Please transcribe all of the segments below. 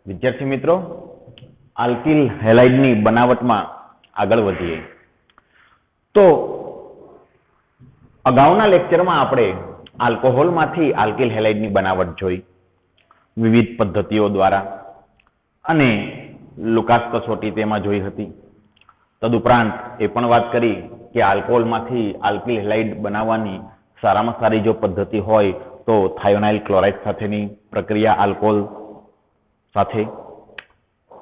વિદ્યાર્થી મિત્રો, આલ્કિલ હેલાઇડની બનાવટમાં આગળ વધીએ તો અગાઉના લેક્ચરમાં આપણે આલ્કોહોલમાંથી આલ્કિલ હેલાઇડની બનાવટ જોઈ વિવિધ પદ્ધતિઓ દ્વારા અને લુકાસ કસોટી તેમાં જોઈ હતી. તદુપરાંત એ પણ વાત કરી કે આલ્કોહોલમાંથી આલ્કિલ હેલાઇડ બનાવવાની સારામાં સારી જો પદ્ધતિ હોય તો થાયોનાઇલ ક્લોરાઇડ સાથેની પ્રક્રિયા આલ્કોહોલ સાથે,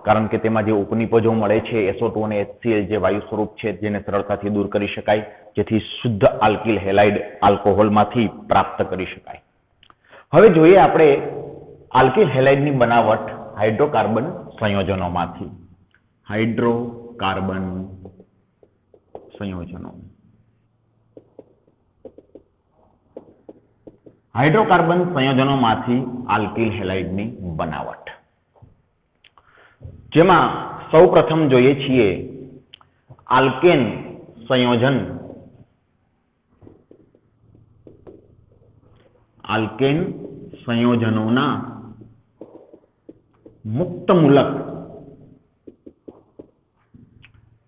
કારણ કે તેમાં જે ઉપનિપજો મળે છે SO2 અને HCl જે વાયુ સ્વરૂપ છે જેને સરળતાથી દૂર કરી શકાય, જેથી શુદ્ધ આલ્કિલ હેલાઇડ આલ્કોહોલમાંથી પ્રાપ્ત કરી શકાય. હવે જોઈએ આપણે આલ્કિલ હેલાઇડની બનાવટ હાઇડ્રોકાર્બન સંયોજનોમાંથી. હાઇડ્રોકાર્બન સંયોજનો. હાઇડ્રોકાર્બન સંયોજનોમાંથી આલ્કિલ હેલાઇડની બનાવટ, જેમાં સૌપ્રથમ જોઈએ છીએ આલ્કેન સંયોજન. આલ્કેન સંયોજનોના મુક્તમૂલક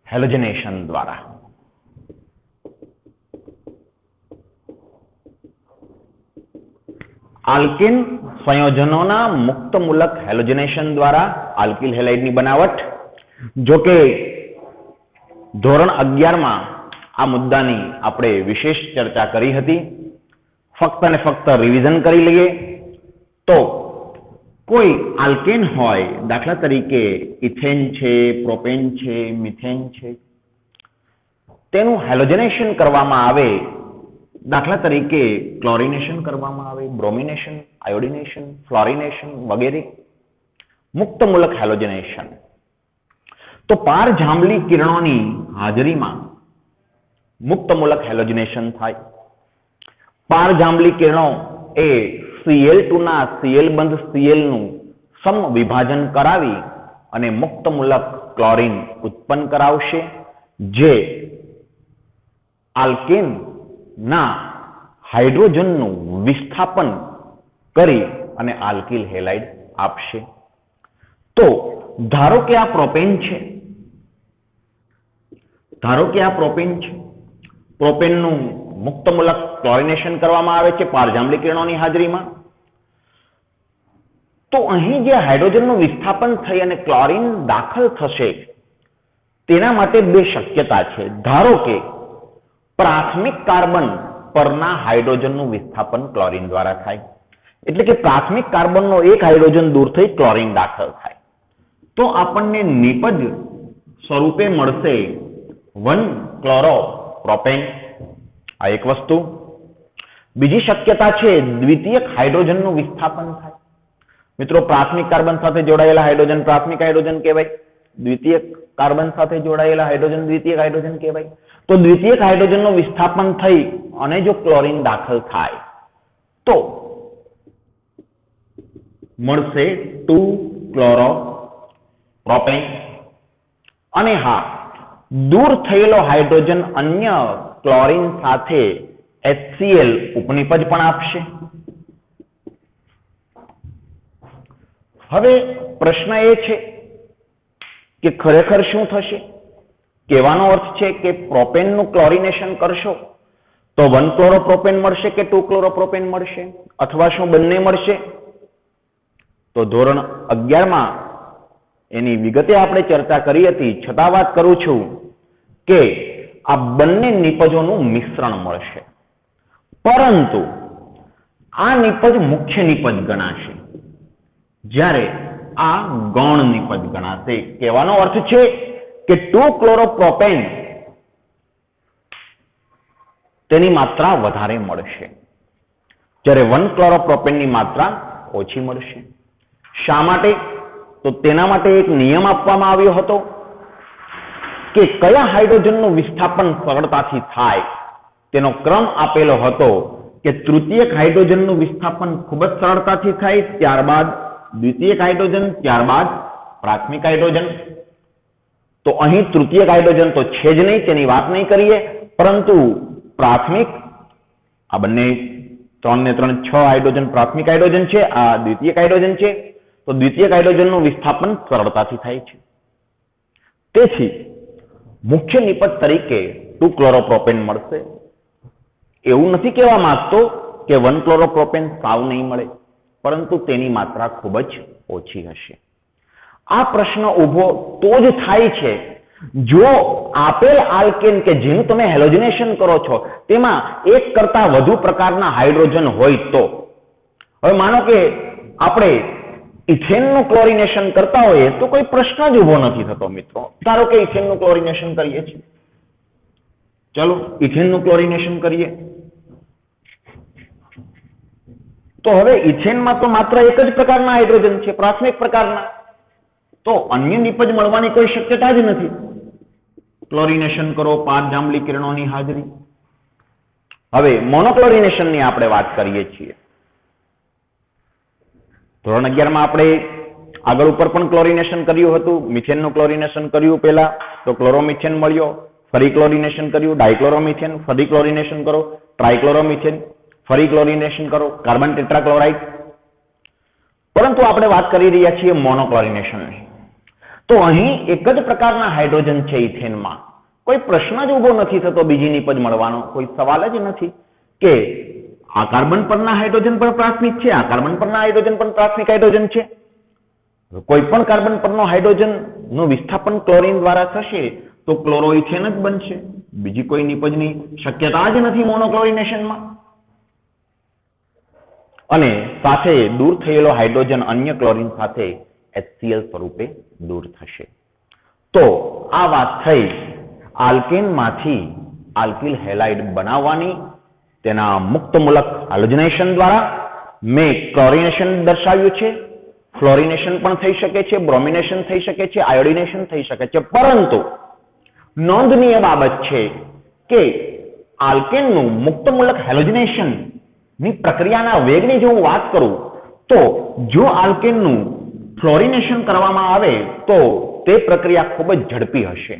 હેલોજનેશન દ્વારા. આલ્કેન સંયોજનોના મુક્તમૂલક હેલોજનેશન દ્વારા આલ્કિલ હેલાઇડની બનાવટ. જો કે ધોરણ 11માં આ મુદ્દાની આપણે વિશેષ ચર્ચા કરી હતી. ફક્ત અને ફક્ત રિવિઝન કરી લઈએ તો કોઈ આલ્કેન હોય, દાખલા તરીકે ઇથેન છે, પ્રોપેન છે, મિથેન છે, તેનું હેલોજનેશન કરવામાં આવે, દાખલા તરીકે ક્લોરિનેશન કરવામાં આવે, બ્રોમિનેશન, આયોડિનેશન, ફ્લોરિનેશન વગેરે મુક્તમૂલક હેલોજનેશન, તો પારજાંબલી કિરણોની હાજરીમાં મુક્તમૂલક હેલોજનેશન થાય. પારજાંબલી કિરણો એ Cl2 ના Cl બંધ Cl નું સમવિભાજન કરાવી અને મુક્તમૂલક ક્લોરીન ઉત્પન્ન કરાવશે, જે આલ્કેન ના હાઇડ્રોજનનું વિસ્થાપન કરી અને આલ્કિલ હેલાઇડ આપશે. તો ધારો કે આ પ્રોપેન છે, પ્રોપેનનું મુક્તમૂલક ક્લોરિનેશન કરવામાં આવે છે પારજાંબલી કિરણોની હાજરીમાં. તો અહીં જે હાઇડ્રોજનનું વિસ્થાપન થઈ અને ક્લોરીન દાખલ થશે તેના માટે બે શક્યતા છે. ધારો કે પ્રાથમિક કાર્બન પરના હાઇડ્રોજનનું વિસ્થાપન ક્લોરીન દ્વારા થાય, એટલે કે પ્રાથમિક કાર્બનનો એક હાઇડ્રોજન દૂર થઈ ક્લોરીન દાખલ થાય, તો આપણને નિપજ સ્વરૂપે મળશે 1-ક્લોરોપ્રોપેન. આ એક વસ્તુ. બીજી શક્યતા છે દ્વિતીયક હાઇડ્રોજનનું વિસ્થાપન થાય. મિત્રો, પ્રાથમિક કાર્બન સાથે જોડાયેલા હાઇડ્રોજન પ્રાથમિક હાઇડ્રોજન કહેવાય, દ્વિતીયક કાર્બન સાથે જોડાયેલા હાઇડ્રોજન દ્વિતીયક હાઇડ્રોજન કહેવાય. તો દ્વિતીયક હાઇડ્રોજનનું વિસ્થાપન થઈ અને જો ક્લોરીન દાખલ થાય તો મળશે 2-ક્લોરોપ્રોપેન. અને હા, દૂર થયેલો હાઇડ્રોજન અન્ય ક્લોરીન સાથે HCl ઉપનિપજ પણ આપશે. હવે પ્રશ્ન એ છે કે ખરેખર શું થશે? કહેવાનો અર્થ છે કે પ્રોપેનનું ક્લોરિનેશન કરશો તો 1-ક્લોરોપ્રોપેન મળશે કે 2-ક્લોરોપ્રોપેન મળશે, અથવા શું બંને મળશે? તો ધોરણ 11માં એની વિગતે આપણે ચર્ચા કરી હતી, છતાં વાત કરું છું કે આ બંને નિપજોનું મિશ્રણ મળશે, પરંતુ આ નિપજ મુખ્ય નિપજ ગણાશે, જ્યારે આ ગૌણ નિપજ ગણાશે. કહેવાનો અર્થ છે કે 2-ક્લોરોપ્રોપેન તેની માત્રા વધારે મળશે, જ્યારે 1-ક્લોરોપ્રોપેનની માત્રા ઓછી મળશે. શા માટે? તો તેના માટે એક નિયમ આપવામાં આવ્યો હતો કે કયા હાઇડ્રોજનનું વિસ્થાપન સરળતાથી થાય તેનો ક્રમ આપેલો હતો કે તૃતીયક હાઇડ્રોજનનું વિસ્થાપન ખૂબ જ સરળતાથી થાય, ત્યારબાદ દ્વિતીયક હાઇડ્રોજન, ત્યારબાદ પ્રાથમિક હાઇડ્રોજન. તો અહીં તૃતીયક હાઇડ્રોજન તો છે જ નહીં, તેની વાત નહીં કરીએ, પરંતુ પ્રાથમિક, આ બંને 3 ને 3 6 હાઇડ્રોજન પ્રાથમિક હાઇડ્રોજન છે, આ દ્વિતીયક હાઇડ્રોજન છે. તો દ્વિતીયક હાઇડ્રોજનનું વિસ્થાપન સરળતાથી થાય છે. તેથી મુખ્ય નિપજ તરીકે 2-ક્લોરોપ્રોપેન મળશે. એવું નથી કહેવા માંગતો કે 1-ક્લોરોપ્રોપેન સાવ નહીં મળે, પરંતુ તેની માત્રા ખૂબ જ ઓછી હશે. આ પ્રશ્ન ઊભો તો જ થાય છે જો આપેલ આલ્કેન કે જેનું તમે હેલોજનેશન કરો છો તેમાં એક કરતા વધુ પ્રકારના હાઇડ્રોજન હોય તો. હવે માનો કે આપણે ઇથેનનું ક્લોરિનેશન કરતા હોઈએ તો કોઈ પ્રશ્ન જ ઊભો નથી થતો મિત્રો. ધારો કે ઇથેનનું ક્લોરિનેશન કરીએ છીએ, ચલો ઇથેનનું ક્લોરિનેશન કરીએ તો હવે ઇથેનમાં તો માત્ર એક જ પ્રકારના હાઇડ્રોજન છે, પ્રાથમિક પ્રકારના, તો અન્ય નિપજ મળવાની કોઈ શક્યતા જ નથી. ક્લોરિનેશન કરો 5 જાંબલી કિરણોની હાજરી. હવે મોનોક્લોરિનેશનની આપણે વાત કરીએ છીએ. ધોરણ 11 માં આપણે આગળ ઉપર પણ ક્લોરિનેશન કર્યું હતું. મિથેનનું ક્લોરિનેશન કર્યું પહેલા તો ક્લોરોમિથેન મળ્યો, ફરી ક્લોરિનેશન કર્યું ડાયક્લોરોમિથેન, ફરી ક્લોરિનેશન કરો ટ્રાયક્લોરોમિથેન, ફરી ક્લોરિનેશન કરો કાર્બન ટેટ્રાક્લોરાઇડ. પરંતુ આપણે વાત કરી રહ્યા છીએ મોનોક્લોરિનેશનની. તો અહીં એક જ પ્રકારના હાઇડ્રોજન છે ઇથેનમાં. કોઈ પ્રશ્ન જ ઊભો નથી થતો બીજી નિપજ મળવાનો, કોઈ સવાલ જ નથી કે આ કાર્બન પરના હાઇડ્રોજન પણ પ્રાથમિક છે, આ કાર્બન પરના હાઇડ્રોજન પણ પ્રાથમિક હાઇડ્રોજન છે. કોઈ પણ કાર્બન પરનો હાઇડ્રોજન નું વિસ્થાપન ક્લોરીન દ્વારા થશે તો ક્લોરોઇથેન જ બનશે. બીજી કોઈ નિપજની શક્યતા જ નથી મોનોક્લોરિનેશનમાં. અને સાથે દૂર થયેલો હાઇડ્રોજન અન્ય ક્લોરીન સાથે HCl સ્વરૂપે દૂર થશે. તો આ વાત થઈ આલ્કેનમાંથી આલ્કિલ હેલાઇડ બનાવવાની. તેના મુક્તમૂલક હાલોજનેશન દ્વારા મેં ક્લોરિનેશન દર્શાવ્યું છે. ફ્લોરિનેશન પણ થઈ શકે છે, બ્રોમિનેશન થઈ શકે છે, આયોડિનેશન થઈ શકે છે. પરંતુ નોંધનીય બાબત છે કે આલ્કેનનું મુક્તમૂલક હેલોજનેશન ની પ્રક્રિયાના વેગની જો હું વાત કરું તો જો આલ્કેનનું ફ્લોરિનેશન કરવામાં આવે તો તે પ્રક્રિયા ખૂબ જ ઝડપી હશે.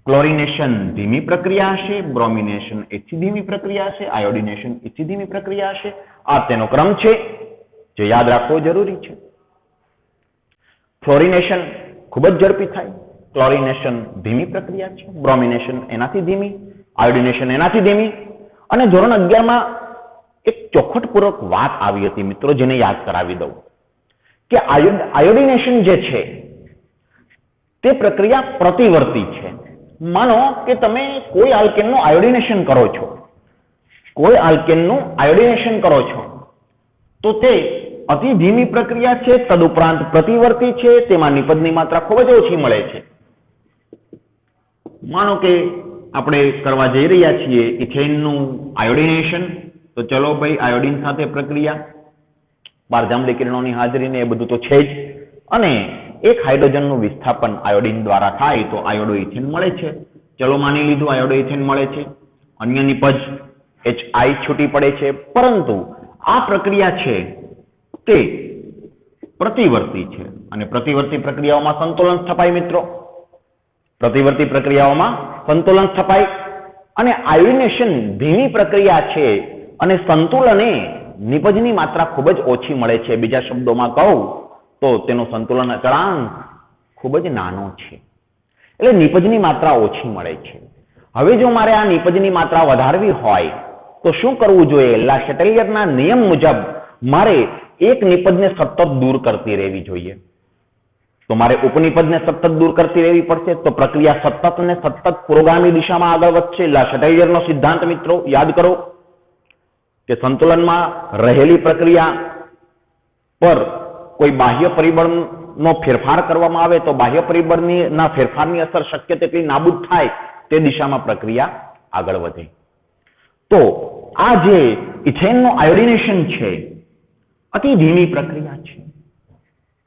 ક્લોરિનેશન ધીમી પ્રક્રિયા હશે, બ્રોમિનેશન એથી ધીમી પ્રક્રિયા હશે, આયોડિનેશન એથી ધીમી પ્રક્રિયા હશે. આ તેનો ક્રમ છે જે યાદ રાખવો જરૂરી છે. ફ્લોરિનેશન ખૂબ જ ઝડપી થાય, ક્લોરિનેશન ધીમી પ્રક્રિયા છે, બ્રોમિનેશન એનાથી ધીમી, આયોડિનેશન એનાથી ધીમી. અને ધોરણ 11 માં એક ચોખવટપૂર્વક વાત આવી હતી મિત્રો, જેને યાદ કરાવી દઉં કે આયોડિનેશન જે છે તે પ્રક્રિયા પ્રતિવર્તી છે. માનો કે તમે કોઈ આલ્કેનનું આયોડિનેશન કરો છો, તો તે અતિ ધીમી પ્રક્રિયા છે, તદુપરાંત પ્રતિવર્તી છે, તેમાં નિપજની માત્રા ખૂબ જ ઓછી મળે છે. માનો કે આપણે કરવા જઈ રહ્યા છીએ ઇથેનનું આયોડિનેશન, તો ચલો ભાઈ આયોડિન સાથે પ્રક્રિયા, 12 જાંબલી કિરણોની હાજરીને એ બધું તો છે જ. અને એક હાઇડ્રોજનનું વિસ્થાપન આયોડિન દ્વારા થાય તો આયોડોઇથેન મળે છે. ચલો માની લીધું આયોડોઇથેન મળે છે, અન્ય નિપજ HI છૂટી પડે છે. પરંતુ આ પ્રક્રિયા છે તે પ્રતિવર્તી છે અને પ્રતિવર્તી પ્રક્રિયાઓમાં સંતુલન સ્થપાય મિત્રો. પ્રતિવર્તી પ્રક્રિયાઓમાં સંતુલન સ્થપાય અને આયોડિનેશન ધીમી પ્રક્રિયા છે અને સંતુલને નિપજની માત્રા ખૂબ જ ઓછી મળે છે. બીજા શબ્દોમાં કહું તો તેનો સંતુલન અચળાંક ખૂબ જ નાનો છે, એટલે નિપજની માત્રા ઓછી મળે છે. હવે જો મારે આ નિપજની માત્રા વધારવી હોય તો શું કરવું જોઈએ? લા શેટેલિયરના નિયમ મુજબ મારે એક નિપજને સતત દૂર કરતી રહેવી જોઈએ. તો મારે ઉપનિપજને સતત દૂર કરતી રહેવી પડશે. તો પ્રક્રિયા સતત ને સતત પુરોગામી દિશામાં આગળ વધશે. લા શેટેલિયરનો સિદ્ધાંત મિત્રો યાદ કરો કે સંતુલનમાં રહેલી પ્રક્રિયા પર કોઈ બાહ્ય પરિબળનો ફેરફાર કરવામાં આવે તો બાહ્ય પરિબળના ફેરફારની અસર શક્ય તેટલી નાબૂદ થાય તે દિશામાં પ્રક્રિયા આગળ વધે. તો આ જે ઇથેનનું આયોડિનેશન છે અતિ ધીમી પ્રક્રિયા છે.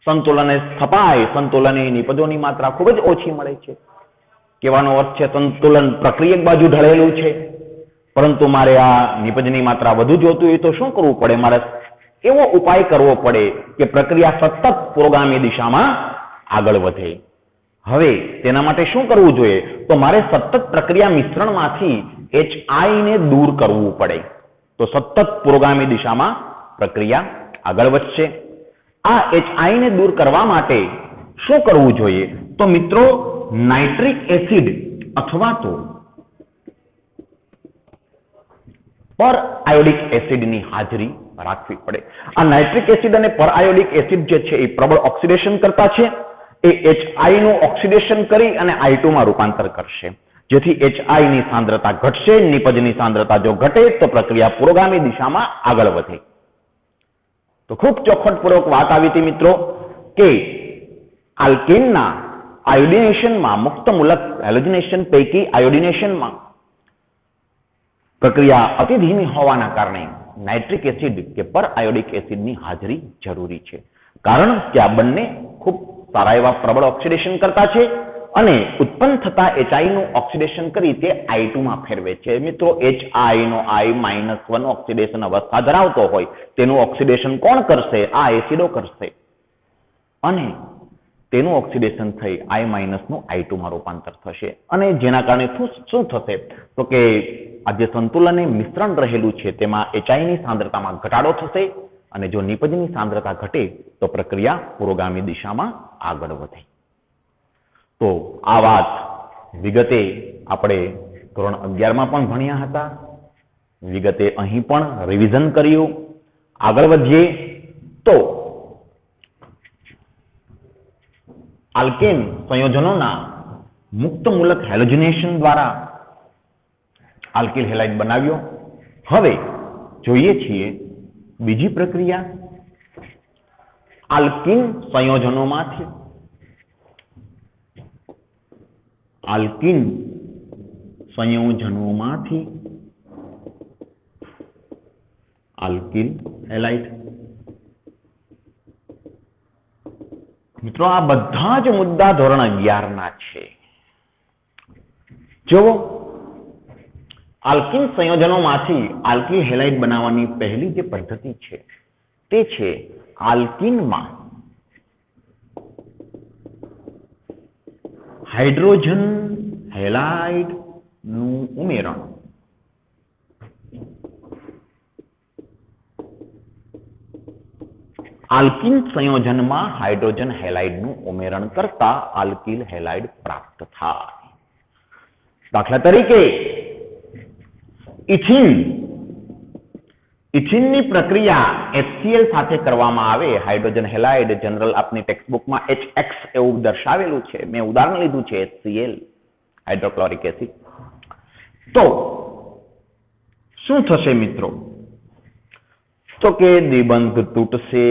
સંતુલને સ્થપાય, સંતુલને નિપજોની માત્રા ખૂબ જ ઓછી મળે છે. કહેવાનો અર્થ છે સંતુલન પ્રક્રિયક બાજુ ઢળેલું છે, પરંતુ મારે આ નિપજની માત્રા વધુ જોતું હોય તો શું કરવું પડે? મારે એવો ઉપાય કરવો પડે કે પ્રક્રિયા સતત પુરોગામી દિશામાં આગળ વધે. હવે તેના માટે શું કરવું જોઈએ? તો મારે સતત પ્રક્રિયા મિશ્રણમાંથી HI ને દૂર કરવું પડે. તો સતત પુરોગામી દિશામાં પ્રક્રિયા આગળ વધશે. આ HI ને દૂર કરવા માટે શું કરવું જોઈએ? તો મિત્રો નાઇટ્રિક એસિડ અથવા તો પર આયોડિક એસિડની હાજરી રાખવી પડે. આ નાઇટ્રિક એસિડ અને પર આયોડિક એસિડ જે છે એ પ્રબળ ઓક્સિડેશન કરતા છે. એ HI નું ઓક્સિડેશન કરી અને I2 માં રૂપાંતર કરશે, જેથી HI ની સાંદ્રતા ઘટશે. નિપજની સાંદ્રતા જો ઘટે તો પ્રક્રિયા પુરોગામી દિશામાં આગળ વધે. તો ખૂબ ચોખવટપૂર્વક વાત આવી હતી મિત્રો કે આલ્કેનના આયોડિનેશનમાં, મુક્ત મૂલક હેલોજનેશન પૈકી આયોડિનેશનમાં પ્રક્રિયા અતિ ધીમી હોવાના કારણે નાઇટ્રિક એસિડ કે પર આયોડિક એસિડની હાજરી જરૂરી છે. કારણ કે આ બંને ખૂબ સારા એવા પ્રબળ ઓક્સિડેશન કરતા છે અને ઉત્પન્ન થતા HI નું ઓક્સિડેશન કરી તે I2 માં ફેરવે છે. મિત્રો HI નો I-1 ઓક્સિડેશન અવસ્થા ધરાવતો હોય તેનું ઓક્સિડેશન કોણ કરશે? આ એસિડો કરશે અને તેનું ઓક્સિડેશન થઈ I- નું I2 માં રૂપાંતર થશે અને જેના કારણે શું થશે? તો કે આ જે સંતુલન મિશ્રણ રહેલું છે તેમાં HI ની સાંદ્રતામાં ઘટાડો થશે અને જો નિપજની સાંદ્રતા ઘટે તો પ્રક્રિયા પુરોગામી દિશામાં આગળ વધે. તો આ વાત વિગતે આપણે ધોરણ 11 માં પણ ભણ્યા હતા, વિગતે અહીં પણ રિવિઝન કર્યું. આગળ વધીએ તો આલ્કેન સંયોજનોના મુક્ત મૂલક હેલોજનેશન દ્વારા આલ્કિલ હેલાઇડ બનાવ્યો. હવે જોઈએ છીએ બીજી પ્રક્રિયા. આલ્કિન સંયોજનોમાંથી આલ્કિલ હેલાઇડ. મિત્રો આ બધા જ મુદ્દા ધોરણ 11 ના છે. જો આલ્કિન સંયોજનોમાંથી આલ્કિલ હેલાઇડ બનાવવાની પહેલી જે પદ્ધતિ છે તે છે આલ્કિનમાં હાઇડ્રોજન હેલાઇડ નું ઉમેરણ. આલ્કિન સંયોજનમાં હાઇડ્રોજન હેલાઇડનું ઉમેરણ કરતા આલ્કિલ હેલાઇડ પ્રાપ્ત થાય. દાખલા તરીકે ઇથિનની પ્રક્રિયા HCl સાથે કરવામાં આવે. હાઇડ્રોજન હેલાઇડ જનરલ આપની ટેક્સ્ટબુકમાં HX એવું દર્શાવેલું છે. મેં ઉદાહરણ લીધું છે HCl, હાઇડ્રોક્લોરિક એસિડ. તો શું થશે મિત્રો? તો કે દ્વિબંધ તૂટશે,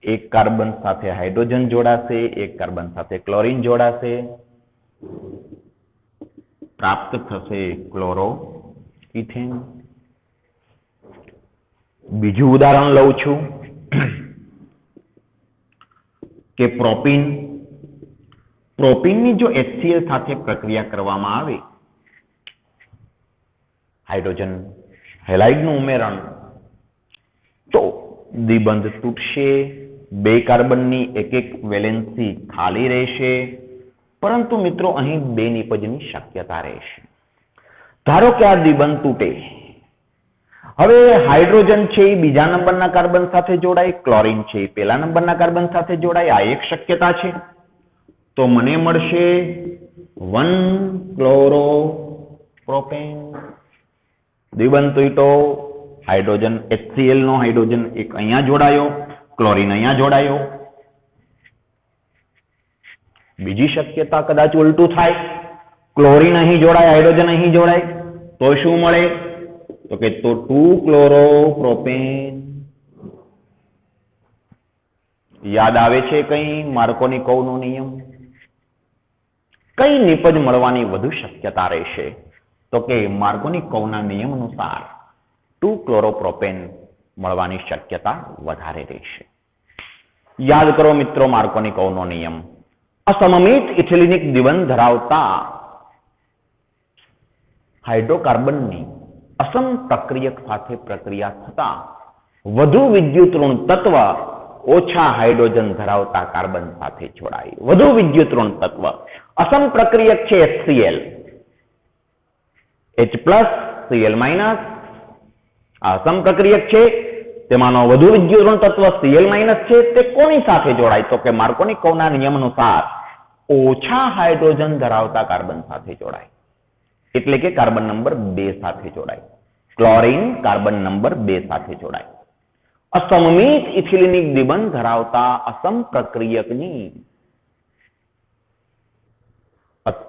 એક કાર્બન સાથે હાઇડ્રોજન જોડાશે, એક કાર્બન સાથે ક્લોરીન જોડાશે, પ્રાપ્ત થશે ક્લોરો ઇથેન. બીજું ઉદાહરણ લઉં છું કે પ્રોપીનની જો HCl સાથે પ્રક્રિયા કરવામાં આવે, હાઇડ્રોજન હેલાઇડનું ઉમેરણ, તો દ્વિબંધ તૂટશે, બે કાર્બનની એક વેલેન્સી ખાલી રહેશે, પરંતુ મિત્રો અહીં બે નિપજની શક્યતા રહેશે. ધારો કે આ દ્વિબંધ તૂટે, હવે હાઇડ્રોજન છે એ બીજા નંબરના કાર્બન સાથે જોડાય, ક્લોરીન છે એ પહેલા નંબરના કાર્બન સાથે જોડાય, આ એક શક્યતા છે. તો મને મળશે 1-ક્લોરોપ્રોપેન. દ્વિબંધ તૂટ્યો, હાઇડ્રોજન HCl નો હાઇડ્રોજન એક અહીંયા જોડાયો, ક્લોરીન અહીંયા જોડાયો. બીજી શક્યતા કદાચ ઉલટું થાય, ક્લોરીન અહીં જોડાય, હાઇડ્રોજન અહીં જોડાય, તો શું મળે? તો કે 2-ક્લોરોપ્રોપેન. યાદ આવે છે કઈ માર્કોનિકોવનો નિયમ? કઈ નિપજ મળવાની વધુ શક્યતા રહેશે? તો કે માર્કોનિકોવના નિયમ અનુસાર 2-ક્લોરોપ્રોપેન મળવાની શક્યતા વધારે રહેશે. યાદ કરો મિત્રો માર્કોનિકોવનો નિયમ. અસમમિત ઇથિલિનિક દ્વિબંધ ધરાવતા હાઇડ્રોકાર્બનની અસમ પ્રક્રિયક સાથે પ્રક્રિયા થતા વધુ વિદ્યુત ઋણ તત્વ ઓછા હાઇડ્રોજન ધરાવતા કાર્બન સાથે જોડાય. વધુ વિદ્યુત ઋણ તત્વ અસમ પ્રક્રિયક છે HCl, H+, Cl-, આ અસમ પ્રક્રિયક છે તેમાંનો વધુ વિદ્યુતઋણ તત્વ Cl- છે તે કોની સાથે જોડાય? તો કે માર્કોની કર્વના નિયમ અનુસાર ઓછા હાઇડ્રોજન ધરાવતા કાર્બન સાથે જોડાય, એટલે કે કાર્બન નંબર 2 સાથે જોડાય. ક્લોરીન કાર્બન નંબર 2 સાથે જોડાય. અસમમિત ઇથિલિનિક દ્વિબંધ ધરાવતા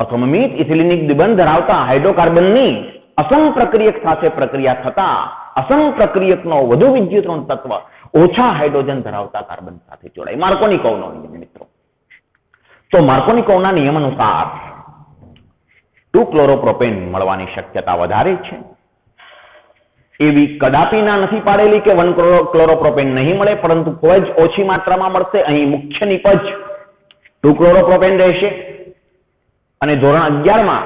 અસમમિત ઇથિલિનિક દ્વિબંધ ધરાવતા હાઇડ્રોકાર્બનની અસમપ્રક્રિયક સાથે પ્રક્રિયા થતા અસમપ્રક્રિયકનો વધુ વિદ્યુતઋણ તત્વ ઓછા હાઇડ્રોજન ધરાવતા કાર્બન સાથે જોડાય. માર્કોની કર્વનો નિયમ મિત્રો. તો માર્કોની કર્વના નિયમ અનુસાર 2-ક્લોરોપ્રોપેન મળવાની શક્યતા વધારે છે. એવી કદાપી ના નથી પાડેલી કે 1-ક્લોરોપ્રોપેન નહીં મળે, પરંતુ ખૂબ જ ઓછી માત્રામાં મળશે. અહીં મુખ્ય નિપજ 2-ક્લોરોપ્રોપેન રહેશે. અને ધોરણ 11માં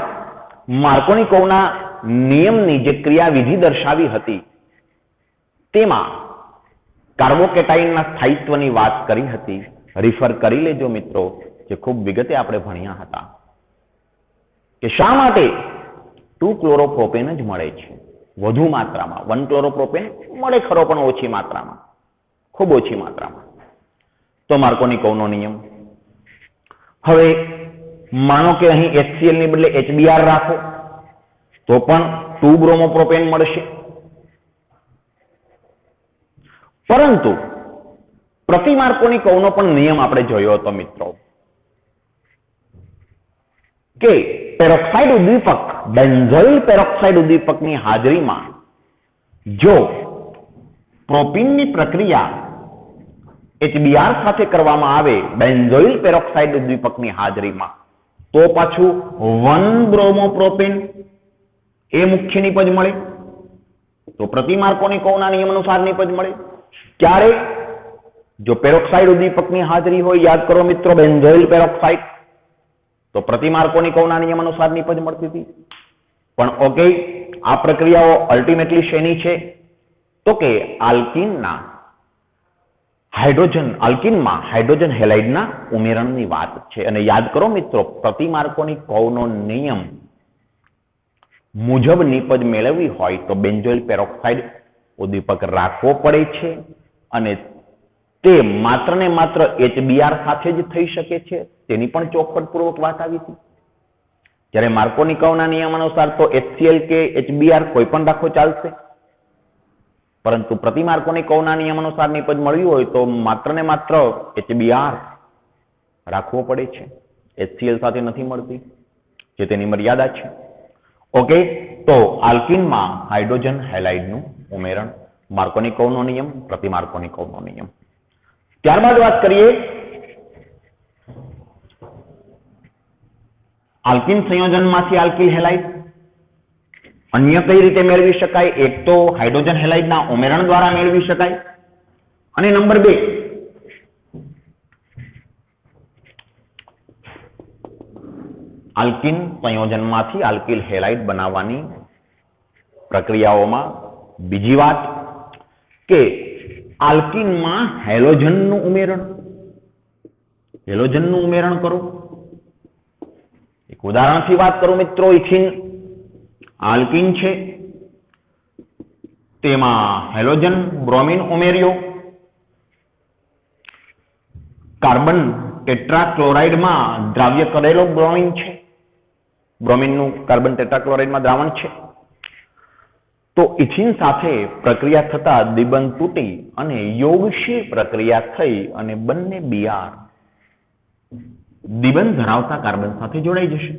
માર્કોની કર્વના નિયમની જે ક્રિયાવિધિ દર્શાવી હતી તેમાં કાર્બોકેટાઇનના સ્થાયિત્વની વાત કરી હતી. રિફર કરી લેજો મિત્રો, જે ખૂબ વિગતે આપણે ભણ્યા હતા કે શા માટે 2-ક્લોરોપ્રોપેન જ મળે છે વધુ માત્રામાં. 1-ક્લોરોપ્રોપેન મળે ખરો, પણ ઓછી માત્રામાં, ખૂબ ઓછી માત્રામાં. તો માર્કોની કર્વનો નિયમ. હવે માનો કે અહીં HCl ની બદલે HBr રાખો તો પણ 2-બ્રોમોપ્રોપેન મળશે. પરંતુ પ્રતિ માર્કોની કર્વનો પણ નિયમ આપણે જોયો હતો મિત્રો કે પેરોક્સાઇડ ઉદ્દીપક બેન્ઝોઇલ પેરોક્સાઇડ ઉદ્દીપકની હાજરીમાં જો પ્રોપીનની પ્રક્રિયા HBr સાથે કરવામાં આવે બેન્ઝોઇલ પેરોક્સાઇડ ઉદ્દીપકની હાજરીમાં, તો પાછું 1-બ્રોમોપ્રોપેન એ મુખ્ય નિપજ મળે. તો પ્રતિ માર્કોની કર્વના નિયમ અનુસાર નિપજ મળે. ક્યારે? જો પેરોક્સાઇડ ઉદ્દીપકની હાજરી હોય, યાદ કરો મિત્રો, બેન્ઝોઇલ પેરોક્સાઇડ, તો પ્રતિ માર્કોની કર્વના નિયમ અનુસાર નિપજ મળતી હતી. પણ ઓકે, આ પ્રક્રિયાઓ અલ્ટિમેટલી શેની છે? તો કે આલ્કીનમાં હાઇડ્રોજન હેલાઇડના ઉમેરણની વાત છે. અને યાદ કરો મિત્રો, પ્રતિ માર્કોની કર્વનો નિયમ મુજબ નિપજ મેળવવી હોય તો બેન્ઝોઇલ પેરોક્સાઇડ ઉદ્દીપક રાખવો પડે છે. અને તે માત્ર ને માત્ર HBr સાથે જ થઈ શકે છે, તેની પણ ચોખવટપૂર્વક વાત આવી હતી. જ્યારે માર્કોની કર્વના નિયમ અનુસાર તો HCl કે HBr કોઈ પણ રાખો ચાલશે, પરંતુ પ્રતિ માર્કોની કર્વના નિયમ અનુસાર નિપજ મળવી હોય તો માત્ર ને માત્ર HBr રાખવો પડે છે. HCl સાથે નથી મળતી, જે તેની મર્યાદા છે. ઓકે, તો આલ્કીનમાં હાઇડ્રોજન હેલાઇડનું ઉમેરણ, માર્કોની કર્વનો નિયમ, પ્રતિ માર્કોની કર્વનો નિયમ. ત્યારબાદ વાત કરીએ આલ્કીન સંયોજનમાંથી આલ્કિલ હેલાઇડ અન્ય કઈ રીતે મેળવી શકાય? એક તો હાઇડ્રોજન હેલાઇડના ઉમેરણ દ્વારા મેળવી શકાય, અને નંબર 2 આલ્કીન સંયોજનમાંથી આલ્કિલ હેલાઇડ બનાવવાની પ્રક્રિયાઓમાં બીજી વાત કે આલ્કીનમાં હેલોજનનું ઉમેરણ કરો. એક ઉદાહરણથી વાત કરું મિત્રો, ઇથિન આલ્કીન છે, તેમાં હેલોજન બ્રોમિન ઉમેર્યો. કાર્બન ટેટ્રાક્લોરાઇડમાં દ્રાવ્ય કરેલો બ્રોમિન છે, બ્રોમિનનું કાર્બન ટેટ્રાક્લોરાઇડમાં દ્રાવણ છે. તો ઇથિન સાથે પ્રક્રિયા થતા દ્વિબંધ તૂટી અને યોગશીલ પ્રક્રિયા થઈ અને બંને Br દ્વિબંધ ધરાવતા કાર્બન સાથે જોડાઈ જશે.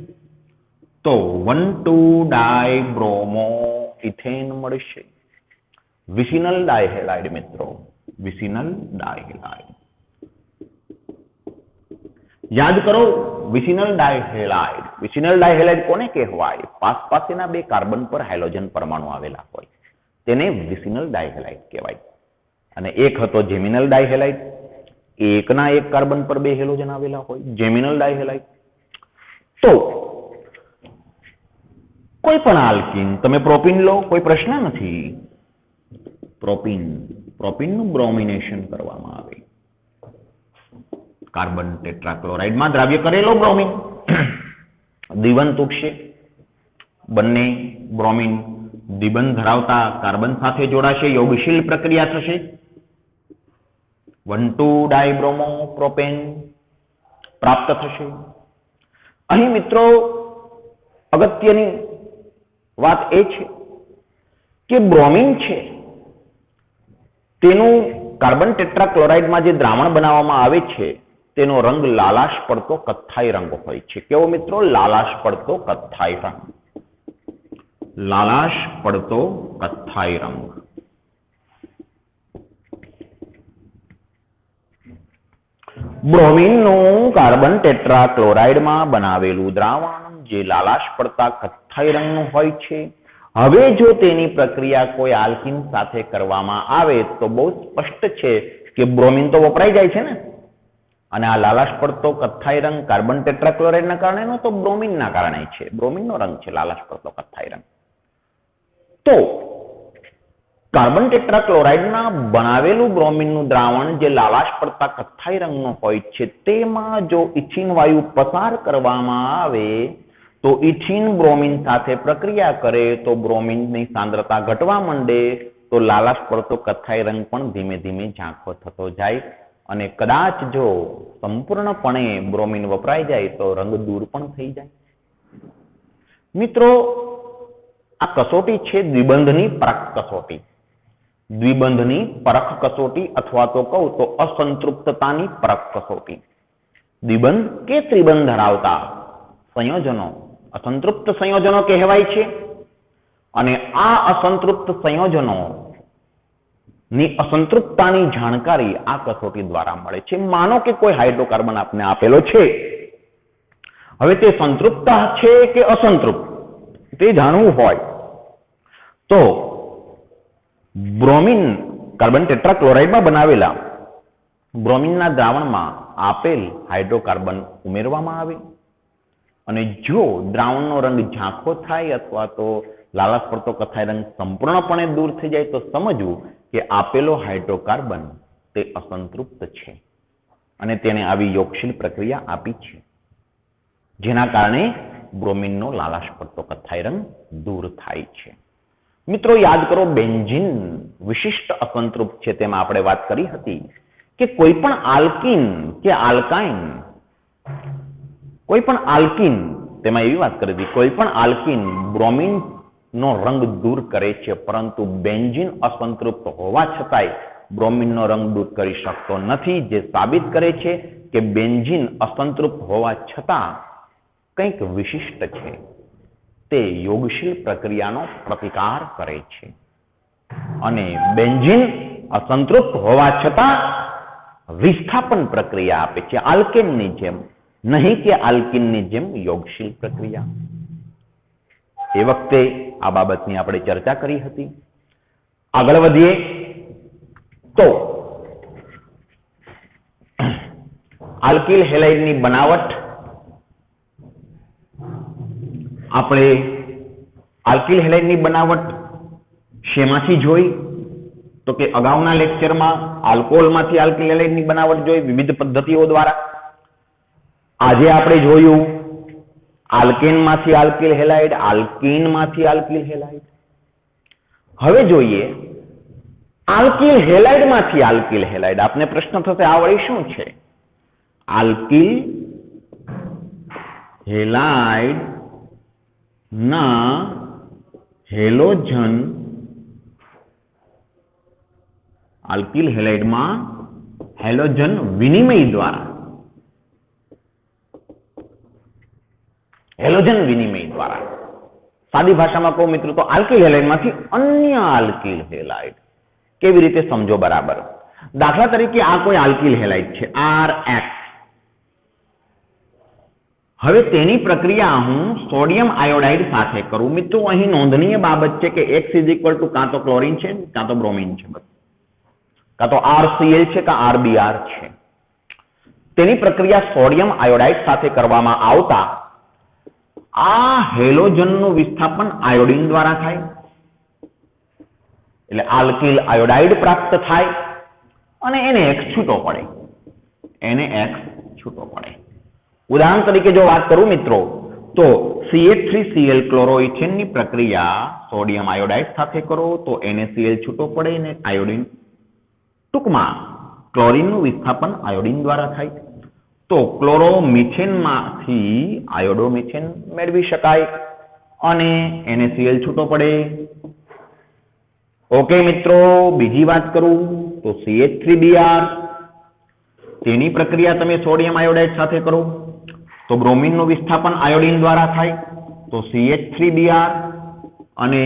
તો 1,2-ડાયબ્રોમો ઇથેન મળશે. વિસિનલ ડાયહેલાઇડ મિત્રો, વિસિનલ ડાયહેલાઇડ યાદ કરો. વિસિનલ ડાયહેલાઇડ કોને કહેવાય? પાસેના 2 કાર્બન પર હાઇડ્રોજન પરમાણુ આવેલા હોય તેને વિસિનલ ડાયહેલાઇડ કહેવાય. અને એક હતો જેમિનલ ડાયહેલાઇડ, એકના 1 કાર્બન પર 2 હેલોજન આવેલા હોય, જેમિનલ ડાયહેલાઇડ. તો કોઈ પણ આલ્કીન, તમે પ્રોપીન લો, કોઈ પ્રશ્ન નથી. પ્રોપીનનું બ્રોમિનેશન કરવામાં આવે. કાર્બન ટેટ્રાક્લોરાઇડમાં દ્રાવ્ય કરેલો બ્રોમિન દ્વિબંધ તૂટશે, બંને બ્રોમિન દ્વિબંધ ધરાવતા કાર્બન સાથે જોડાશે, યોગશીલ પ્રક્રિયા થશે 1,2-ડાયબ્રોમો પ્રોપેન પ્રાપ્ત થશે. અહીં મિત્રો અગત્યની વાત એ છે કે બ્રોમિન છે તેનું કાર્બન ટેટ્રાક્લોરાઇડમાં જે દ્રાવણ બનાવવામાં આવે છે તેનો રંગ લાલાશ પડતો કથ્થાઈ રંગ હોય છે. કેવો મિત્રો? લાલાશ પડતો કથ્થાઈ રંગ. લાલાશ પડતો કથ્થાઈ રંગ. બ્રોમિનનું કાર્બન ટેટ્રાક્લોરાઇડમાં બનાવેલું દ્રાવણ જે લાલાશ પડતા કથ્થાઈ રંગનું હોય છે. હવે જો તેની પ્રક્રિયા કોઈ આલ્કીન સાથે કરવામાં આવે તો બહુ સ્પષ્ટ છે કે બ્રોમિન તો વપરાઈ જાય છે ને, અને આ લાલાશ પડતો કથ્થાઈ રંગ કાર્બન ટેટ્રાક્લોરાઇડના કારણે નો તો બ્રોમિનના કારણે છે. બ્રોમિનનો રંગ છે લાલાશ પડતો કથ્થાઈ રંગ. તો કાર્બન ટેટ્રાક્લોરાઇડના બનાવેલું બ્રોમિનનું દ્રાવણ જે લાલાશ પડતા કથ્થાઈ રંગનું હોય છે તેમાં જો ઇથિન વાયુ પસાર કરવામાં આવે તો ઇથિન બ્રોમિન સાથે પ્રક્રિયા કરે તો બ્રોમિનની સાંદ્રતા ઘટવા માંડે, તો લાલાશ પડતો કથ્થાઈ રંગ પણ ધીમે ધીમે ઝાંખો થતો જાય અને કદાચ જો સંપૂર્ણપણે બ્રોમિન વપરાઈ જાય તો રંગ દૂર પણ થઈ જાય. મિત્રો આ કસોટી છે દ્વિબંધની પરખ કસોટી. દ્વિબંધની પરખ કસોટી અથવા તો કહું તો અસંતૃપ્તતાની પરખ કસોટી. દ્વિબંધ કે ત્રિબંધ ધરાવતા સંયોજનો અસંતૃપ્ત સંયોજનો કહેવાય છે અને આ અસંતૃપ્ત સંયોજનો ની અસંતૃપ્તતાની જાણકારી આ કસોટી દ્વારા મળે છે. માનો કે કોઈ હાઇડ્રોકાર્બન આપને આપેલો છે, હવે તે સંતૃપ્ત છે કે અસંતૃપ્ત તે જાણવું હોય તો બ્રોમિન કાર્બન ટેટ્રાક્લોરાઇડમાં બનાવેલા બ્રોમિનના દ્રાવણમાં આપેલ હાઇડ્રોકાર્બન ઉમેરવામાં આવે અને જો દ્રાવણનો રંગ ઝાંખો થાય અથવા તો લાલાશ પડતો કથ્થાઈ રંગ સંપૂર્ણપણે દૂર થઈ જાય તો સમજવું કે આપેલો હાઇડ્રોકાર્બન તે અસંતૃપ્ત છે અને તેને આવી યોગશીલ પ્રક્રિયા આપી છે, જેના કારણે બ્રોમિનનો લાલાશ પડતો કથ્થાઈ રંગ દૂર થાય છે. મિત્રો યાદ કરો, બેન્ઝીન વિશિષ્ટ અસંતૃપ્ત છે. તેમાં આપણે વાત કરી હતી કે કોઈ પણ આલ્કીન કે આલ્કાઇન, કોઈ પણ આલ્કીન, તેમાં એવી વાત કરી હતી કોઈ પણ આલ્કીન બ્રોમિન નો રંગ દૂર કરે છે, પરંતુ બેન્ઝીન અસંતૃપ્ત હોવા છતાંય બ્રોમિનનો રંગ દૂર કરી શકતો નથી, જે સાબિત કરે છે કે બેન્ઝીન અસંતૃપ્ત હોવા છતાં કંઈક વિશિષ્ટ છે. તે યોગશીલ પ્રક્રિયાનો પ્રતિકાર કરે છે અને બેન્ઝીન અસંતૃપ્ત હોવા છતાં વિસ્થાપન પ્રક્રિયા આપે છે, આલ્કેનની જેમ, નહીં કે આલ્કીનની જેમ યોગશીલ પ્રક્રિયા. એ વખતે આ બાબતની આપણે ચર્ચા કરી હતી. આગળ વધીએ તો આલ્કિલ હેલાઇડની બનાવટ આપણે આલ્કિલ હેલાઇડની બનાવટ શેમાંથી જોઈ તો કે અગાઉના લેક્ચરમાં આલ્કોહોલમાંથી આલ્કિલ હેલાઇડની બનાવટ જોઈ વિવિધ પદ્ધતિઓ દ્વારા. આજે આપણે જોયું આલ્કેનમાંથી આલ્કિલ હેલાઇડ, આલ્કીનમાંથી આલ્કિલ હેલાઇડ. હવે જોઈએ આલ્કિલ હેલાઇડમાંથી આલ્કિલ હેલાઇડ. આપને પ્રશ્ન થશે આ વળી શું છે? આલ્કિલ હેલાઇડ ના હેલોજન, આલ્કિલ હેલાઇડમાં હેલોજન વિનિમય દ્વારા, હેલોજન વિનિમય દ્વારા, સાદી ભાષામાં કહું મિત્રો તો આલ્કિલ હેલાઇડમાંથી અન્ય આલ્કિલ હેલાઇડ. કેવી રીતે સમજો બરાબર? દાખલા તરીકે આ કોઈ આલ્કિલ હેલાઇડ છે RX. હવે તેની પ્રક્રિયા હું સોડિયમ આયોડાઇડ સાથે કરું. મિત્રો અહીં નોંધનીય બાબત છે કે X = કાં તો ક્લોરીન છે કાં તો બ્રોમિન છે, કાં તો RCl છે કાં RBr છે. તેની પ્રક્રિયા સોડિયમ આયોડાઇડ સાથે કરવામાં આવતા આ હેલોજનનું વિસ્થાપન આયોડિન દ્વારા થાય, એટલે આલ્કિલ આયોડાઇડ પ્રાપ્ત થાય અને NaX છૂટો પડે, NaX છૂટો પડે. ઉદાહરણ તરીકે જો વાત કરું મિત્રો તો CH3Cl ક્લોરોઇથેનની પ્રક્રિયા સોડિયમ આયોડાઇડ સાથે કરો તો NaCl છૂટો પડે ને આયોડિન, ટૂંકમાં ક્લોરીનનું વિસ્થાપન આયોડિન દ્વારા થાય તો ક્લોરોમિથેનમાંથી આયોડોમિથેન મેળવી શકાય અને NaCl છૂટો પડે. ઓકે મિત્રો, બીજી વાત કરું તો CH3Br, તેની પ્રક્રિયા તમે સોડિયમ આયોડાઇડ સાથે કરો તો બ્રોમિનનું વિસ્થાપન આયોડિન દ્વારા થાય તો CH3Br અને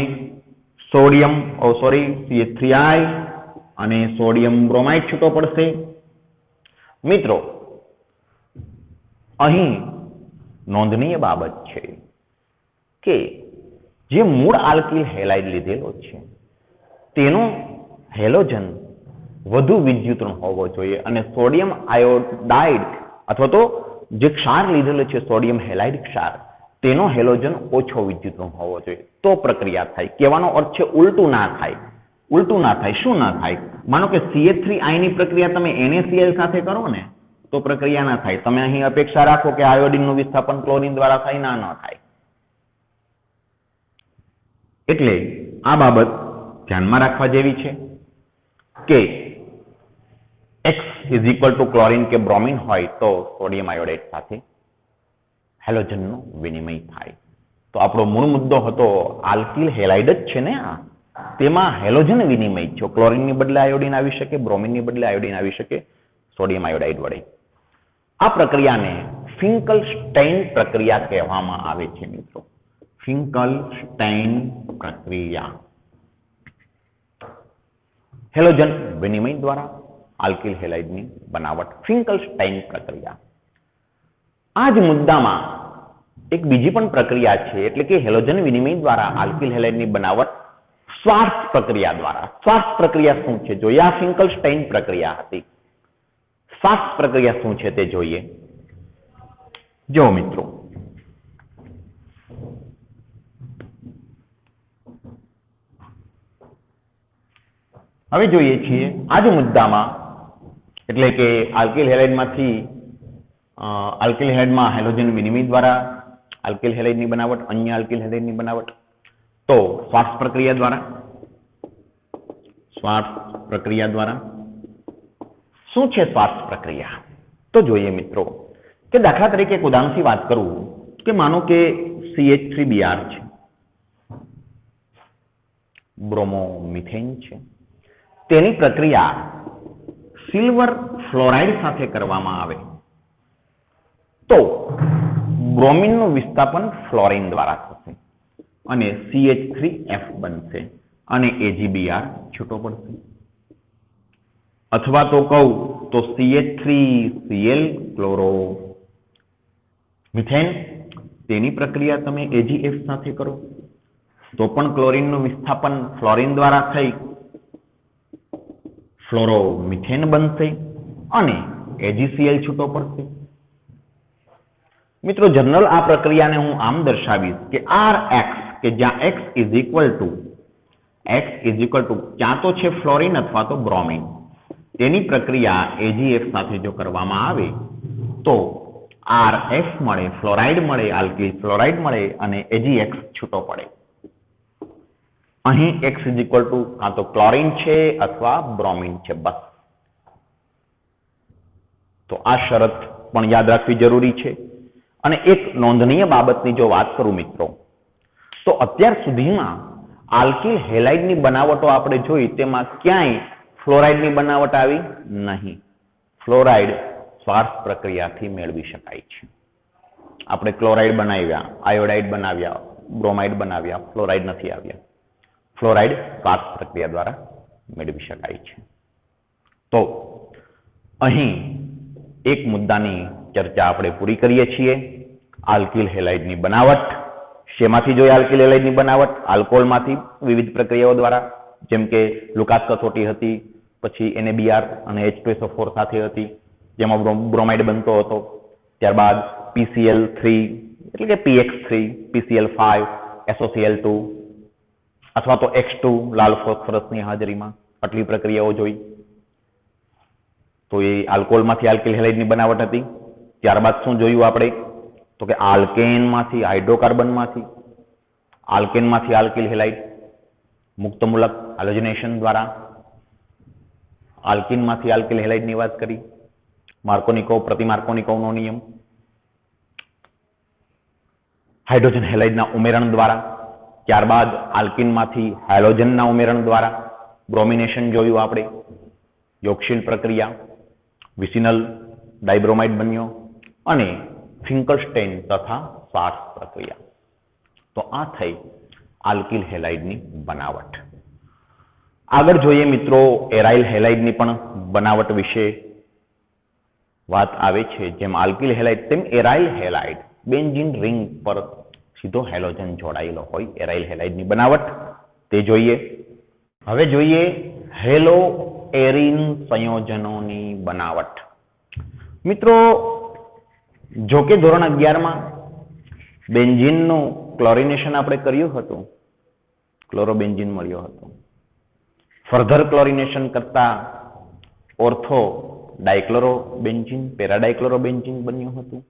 CH3I અને સોડિયમ બ્રોમાઇડ છૂટો પડશે. મિત્રો, અહીં નોંધનીય બાબત છે કે જે મૂળ આલ્કિલ હેલાઇડ લીધેલો છે તેનો હેલોજન વધુ વિદ્યુતઋણ હોવો જોઈએ અને સોડિયમ આયોડાઇડ અથવા તો જે ક્ષાર લીધેલો છે સોડિયમ હેલાઇડ ક્ષાર તેનો હેલોજન ઓછો વિદ્યુતઋણ હોવો જોઈએ તો પ્રક્રિયા થાય. કહેવાનો અર્થ છે ઉલટું ના થાય. શું ના થાય? માનો કે CH3I ની પ્રક્રિયા તમે NaCl સાથે કરો ને તો પ્રક્રિયા ના થાય. તમે અહીં અપેક્ષા રાખો કે આયોડિનનું વિસ્થાપન ક્લોરીન દ્વારા થાય, ના થાય. એટલે આ બાબત ધ્યાનમાં રાખવા જેવી છે કે X = ક્લોરીન કે બ્રોમિન હોય તો સોડિયમ આયોડાઇડ સાથે હેલોજનનો વિનિમય થાય. તો આપણો મૂળ મુદ્દો હતો આલ્કિલ હેલાઇડ જ છે ને આ, તેમાં હેલોજન વિનિમય છે. ક્લોરીનની બદલે આયોડિન આવી શકે, બ્રોમિનની બદલે આયોડિન આવી શકે સોડિયમ આયોડાઇડ વડે. આ પ્રક્રિયાને ફિંકલ-સ્ટેઇન પ્રક્રિયા કહેવામાં આવે છે મિત્રો. ફિંકલ-સ્ટેઇન પ્રક્રિયા. હેલોજન વિનિમય દ્વારા આલ્કિલ હેલાઇડની બનાવટ, ફિંકલ-સ્ટેઇન પ્રક્રિયા. આ જ મુદ્દામાં એક બીજી પણ પ્રક્રિયા છે, એટલે કે હેલોજન વિનિમય દ્વારા આલ્કિલ હેલાઇડની બનાવટ શ્વાર્ટ્ઝ પ્રક્રિયા દ્વારા. શ્વાર્ટ્ઝ પ્રક્રિયા શું છે જોઈએ. આ ફિંકલ-સ્ટેઇન પ્રક્રિયા હતી. શ્વાર્ટ્ઝ પ્રક્રિયા શું છે તે જોઈએ. જો મિત્રો, હવે જોઈએ છીએ આ જ મુદ્દામાં, એટલે કે આલ્કિલ હેલાઇડમાં હેલોજન વિનિમય દ્વારા આલ્કિલ હેલાઇડની બનાવટ, અન્ય આલ્કિલ હેલાઇડની બનાવટ તો શ્વાર્ટ્ઝ પ્રક્રિયા દ્વારા. શું છે શ્વાર્ટ્ઝ પ્રક્રિયા? તો જોઈએ મિત્રો કે દાખલા તરીકે એક ઉદાહરણથી વાત કરું કે માનો કે CH3Br છે, બ્રોમોમિથેન છે, તેની પ્રક્રિયા સિલ્વર ફ્લોરાઇડ સાથે કરવામાં આવે તો બ્રોમિનનું વિસ્થાપન ફ્લોરિન દ્વારા થશે અને CH3F બનશે અને AgBr છૂટો પડશે. અથવા તો કહું તો CH3Cl ક્લોરોમિથેન, તેની પ્રક્રિયા તમે AgF સાથે કરો તો પણ ક્લોરીનનું વિસ્થાપન ફ્લોરિન દ્વારા થઈ ફ્લોરોમિથેન બનશે અને AgCl છૂટો પડશે. મિત્રો, જનરલ આ પ્રક્રિયાને હું આમ દર્શાવીશ કે Rx, કે જ્યાં x ક્યાં તો છે ફ્લોરિન અથવા તો બ્રોમિન, તેની પ્રક્રિયા AgF સાથે જો કરવામાં આવે તો RF મળે, ફ્લોરાઇડ મળે, આલ્કિલ ફ્લોરાઇડ મળે અને AgX છૂટો પડે. અહીં x કાં તો ક્લોરીન છે અથવા બ્રોમિન છે, બસ. તો આ શરત પણ યાદ રાખવી જરૂરી છે. અને એક નોંધનીય બાબતની જો વાત કરું મિત્રો, તો અત્યાર સુધીમાં આલ્કિલ હેલાઇડની બનાવટો આપણે જોઈ તેમાં ક્યાંય ફ્લોરાઇડની બનાવટ આવી નહીં. ફ્લોરાઇડ શ્વાર્ટ્ઝ પ્રક્રિયાથી મેળવી શકાય છે. આપણે ક્લોરાઇડ બનાવ્યા, આયોડાઇડ બનાવ્યા, બ્રોમાઇડ બનાવ્યા, ફ્લોરાઇડ નથી આવ્યા. ફ્લોરાઇડ શ્વાર્ટ્ઝ પ્રક્રિયા દ્વારા મેળવી શકાય છે. તો અહીં એક મુદ્દાની ચર્ચા આપણે પૂરી કરીએ છીએ. આલ્કિલ હેલાઇડની બનાવટ. શેમાંથી જોઈએ આલ્કિલ હેલાઇડની બનાવટ? આલ્કોહોલમાંથી વિવિધ પ્રક્રિયાઓ દ્વારા, જેમ કે લુકાસ કસોટી હતી, પછી NaBr અને H2SO4 સાથે હતી જેમાં બ્રોમાઇડ બનતો હતો. ત્યારબાદ PCl3 એટલે કે PX3, PCl5, SOCl2 અથવા તો X2 લાલ ફોસ્ફરસની હાજરીમાં આટલી પ્રક્રિયાઓ જોઈ. તો એ આલ્કોહોલમાંથી આલ્કિલ હેલાઇડની બનાવટ હતી. ત્યારબાદ શું જોયું આપણે? તો કે આલ્કેનમાંથી હાઇડ્રોકાર્બનમાંથી આલ્કિલ હેલાઇડ મુક્તમૂલક હાલોજનેશન દ્વારા આલ્કીનમાંથી આલ્કિલ હેલાઇડની વાત કરી, માર્કોનિકોવ પ્રતિ માર્કોનિકોવનો નિયમ, હાઇડ્રોજન હેલાઇડના ઉમેરણ દ્વારા, ત્યારબાદ આલ્કિનમાંથી હાઇડ્રોજનના ઉમેરણ દ્વારા બ્રોમિનેશન જોયું આપણે, યોગશીલ પ્રક્રિયા, વિસિનલ ડાઇબ્રોમાઇડ બન્યો અને ફિંકલસ્ટેઇન તથા શાર્ટ્સ પ્રક્રિયા. તો આ થઈ આલ્કિલ હેલાઇડની બનાવટ. આગળ જોઈએ મિત્રો એરાઇલ હેલાઇડની પણ બનાવટ વિશે વાત આવે છે. જેમ આલ્કિલ હેલાઇડ તેમ એરાઇલ હેલાઇડ બેન્ઝીન રિંગ પર સીધો હેલોજન જોડાયેલો હોય એરાઇલ હેલાઇડની બનાવટ તે જોઈએ. હવે જોઈએ હેલો એરિન સંયોજનોની બનાવટ. મિત્રો જો કે ધોરણ 11 માં બેન્ઝીનનું ક્લોરિનેશન આપણે કર્યું હતું, ક્લોરોબેન્ઝીન મળ્યો હતો. ફર્ધર ક્લોરિનેશન કરતા ઓર્થો ડાયક્લોરોબેન્ઝીન, પેરાડાયક્લોરોબેન્ઝીન બન્યું હતું.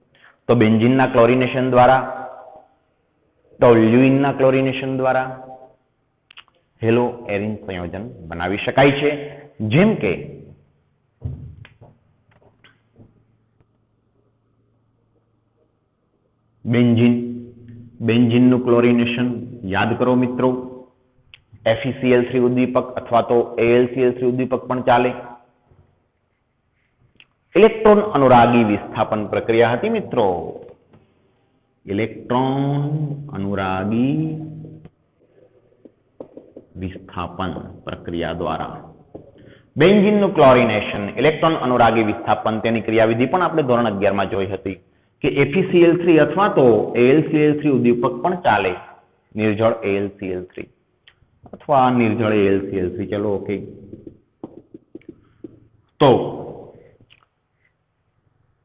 તો બેન્ઝીનના ક્લોરિનેશન દ્વારા, ટોલ્યુઇનના ક્લોરિનેશન દ્વારા હેલો એરિન સંયોજન બનાવી શકાય છે. જેમ કે બેન્ઝીનનું ક્લોરિનેશન યાદ કરો મિત્રો, FeCl3 ઉદ્દીપક અથવા તો AlCl3 ઉદ્દીપક પણ ચાલે. ઇલેક્ટ્રોન અનુરાગી વિસ્થાપન પ્રક્રિયા હતી મિત્રો, ઇલેક્ટ્રોન અનુરાગી વિસ્થાપન પ્રક્રિયા દ્વારા બેન્ઝીનનું ક્લોરિનેશન, ઇલેક્ટ્રોન અનુરાગી વિસ્થાપન, તેની ક્રિયાવિધિ પણ આપણે ધોરણ 11 માં જોઈ હતી કે FeCl3 અથવા તો AlCl3 ઉદ્દીપક પણ ચાલે, નિર્જળ AlCl3 અથવા નિર્જળ AlCl3. ચલો ઓકે. તો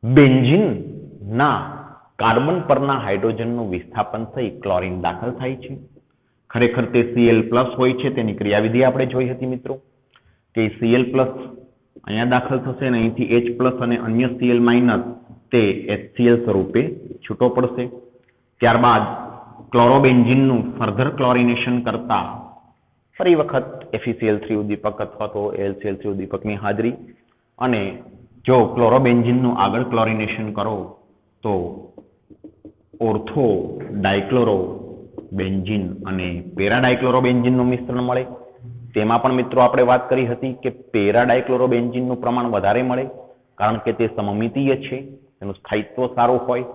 બેન્ઝીનના કાર્બન પરના હાઇડ્રોજનનું વિસ્થાપન થઈ ક્લોરીન દાખલ થાય છે. ખરેખર તે Cl+ હોય છે, તેની ક્રિયાવિધિ આપણે જોઈ હતી મિત્રો કે Cl+ અહીંયા દાખલ થશે અને અહીંથી H+ અને અન્ય Cl- તે HCl સ્વરૂપે છૂટો પડશે. ત્યારબાદ ક્લોરોબેન્ઝીનનું ફર્ધર ક્લોરિનેશન કરતા ફરી વખત FeCl3 ઉદ્દીપક અથવા તો AlCl3 ઉદ્દીપકની હાજરી, અને જો ક્લોરોબેન્ઝીનનું આગળ ક્લોરિનેશન કરો તો ઓર્થો ડાયક્લોરોબેન્ઝીન અને પેરા ડાયક્લોરોબેન્ઝીનનું મિશ્રણ મળે. તેમાં પણ મિત્રો આપણે વાત કરી હતી કે પેરા ડાયક્લોરોબેન્ઝીનનું પ્રમાણ વધારે મળે કારણ કે તે સમમિતીય છે, તેનું સ્થાયિત્વ સારું હોય.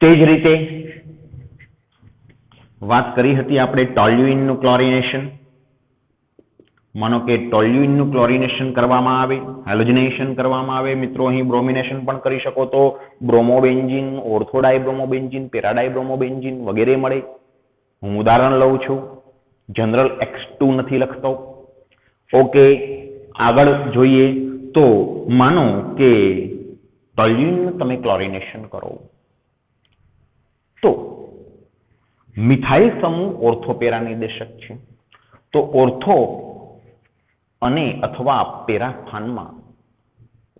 તે જ રીતે વાત કરી હતી આપણે ટોલ્યુઇનનું ક્લોરિનેશન. માનો કે ટોલ્યુઇનનું ક્લોરિનેશન કરવામાં આવે, હેલોજનેશન કરવામાં આવે. મિત્રો અહીં બ્રોમિનેશન પણ કરી શકો તો બ્રોમોબેન્ઝીન, ઓર્થોડાયબ્રોમોબેન્ઝીન, પેરાડાયબ્રોમોબેન્ઝીન વગેરે મળે. હું ઉદાહરણ લઉં છું, જનરલ X2 નથી લખતો. ઓકે, આગળ જોઈએ તો માનો કે ટોલ્યુઇનનું તમે ક્લોરિનેશન કરો તો મિથાઇલ સમૂહ ઓર્થોપેરા નિર્દેશક છે. તો ઓર્થો અને અથવા પેરા સ્થાનમાં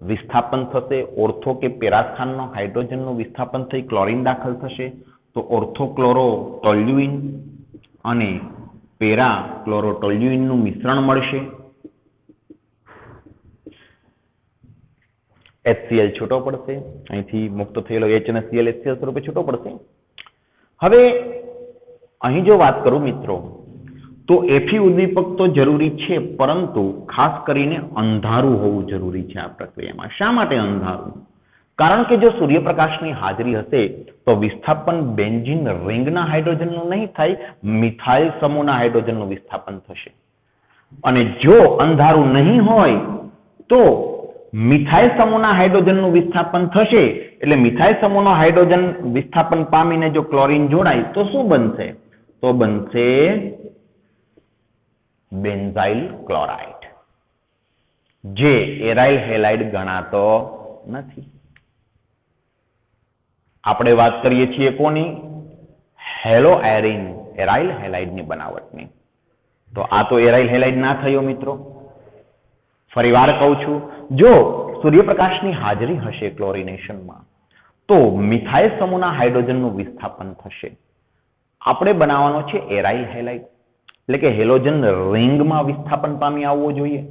વિસ્થાપન થશે. ઓર્થો કે પેરા સ્થાનનો હાઇડ્રોજનનું વિસ્થાપન થઈ ક્લોરીન દાખલ થશે. તો ઓર્થોક્લોરો ટોલ્યુઇન અને પેરા ક્લોરો ટોલ્યુઇનનું મિશ્રણ મળશે. HCl છૂટો પડશે, અહીંથી મુક્ત થયેલો H અને Cl HCl સ્વરૂપે છૂટો પડશે. હવે અહીં જો વાત કરું મિત્રો તો Fe ઉદ્દીપક તો જરૂરી છે, પરંતુ ખાસ કરીને અંધારું હોવું જરૂરી છે આ પ્રક્રિયામાં. શા માટે અંધારું? કારણ કે જો સૂર્યપ્રકાશની હાજરી હશે તો વિસ્થાપન બેન્ઝીન રિંગના હાઇડ્રોજનનું નહીં થાય, મિથાઇલ સમૂહના હાઇડ્રોજનનું વિસ્થાપન થશે. અને જો અંધારું નહીં હોય તો મિથાઇલ સમૂહના હાઇડ્રોજનનું વિસ્થાપન થશે. એટલે મિથાઇલ સમૂહનો હાઇડ્રોજન વિસ્થાપન પામીને જો ક્લોરીન જોડાય તો શું બનશે? તો બનશે બેન્ઝાઇલ ક્લોરાઇડ, જે એરાઇલ હેલાઇડ ગણાતો નથી. આપણે વાત કરીએ છીએ કોની? હેલો એરિન એરાઇલ હેલાઇડની બનાવટની. તો આ તો એરાઇલ હેલાઇડ ના થયો મિત્રો. ફરીવાર કહું છું, જો સૂર્યપ્રકાશની હાજરી હશે ક્લોરિનેશનમાં તો મિથાઇલ સમૂહના હાઇડ્રોજનનું વિસ્થાપન થશે. આપણે બનાવવાનો છે એરાઇલ હેલાઇડ, એટલે કે હેલોજન રિંગમાં વિસ્થાપન પામી આવવો જોઈએ.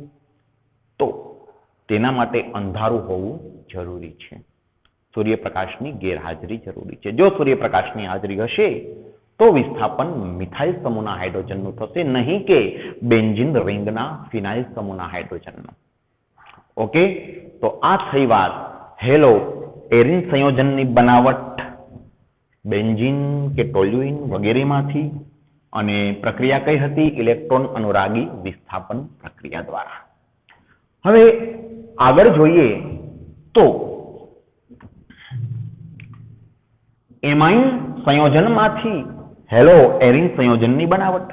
તો તેના માટે અંધારું હોવું જરૂરી છે, સૂર્યપ્રકાશની ગેરહાજરી જરૂરી છે. જો સૂર્યપ્રકાશની હાજરી હશે તો વિસ્થાપન મિથાઇલ સમૂહના હાઇડ્રોજનનું થશે, નહીં કે બેન્ઝીન રિંગના ફિનાઇલ સમૂહના હાઇડ્રોજનનું. ઓકે, તો આ થઈ વાત હેલો એરિન સંયોજનની બનાવટ બેન્ઝીન કે ટોલ્યુઇન વગેરેમાંથી, અને પ્રક્રિયા કઈ હતી? ઇલેક્ટ્રોન અનુરાગી વિસ્થાપન પ્રક્રિયા દ્વારા. હવે આગળ જોઈએ તો એમાઇન સંયોજનમાંથી હેલો એરિન સંયોજનની બનાવટ.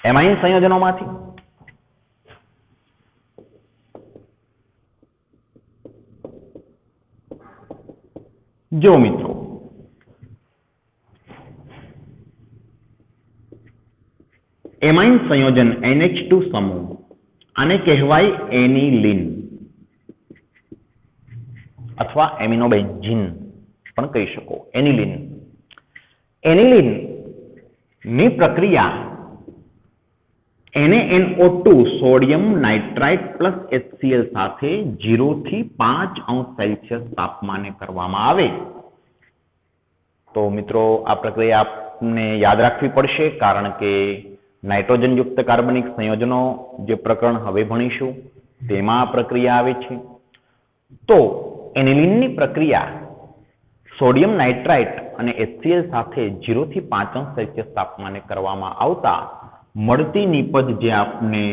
એમાઇન સંયોજનોમાંથી જો મિત્રો એમાઇન સંયોજન NH2 સમૂહ, આને કહેવાય એનિલીન અથવા એમિનોબેન્ઝીન પણ કહી શકો. એનિલીન. એનિલીન ની પ્રક્રિયા NaNO2 sodium nitrite plus HCl સાથે 0 થી 5 અંશ સેલ્સિયસ તાપમાને કરવામાં આવે. તો મિત્રો આ પ્રક્રિયા આપને યાદ રાખવી પડશે, કારણ કે નાઇટ્રોજન યુક્ત કાર્બનિક સંયોજનો જે પ્રકરણ હવે ભણીશું તેમાં આ પ્રક્રિયા આવે છે. તો એનિલીનની પ્રક્રિયા સોડિયમ નાઇટ્રાઇટ અને HCl સાથે 0 થી 5 અંશ સેલ્સિયસ તાપમાને કરવામાં આવતા મળતી નિપજ જે આપને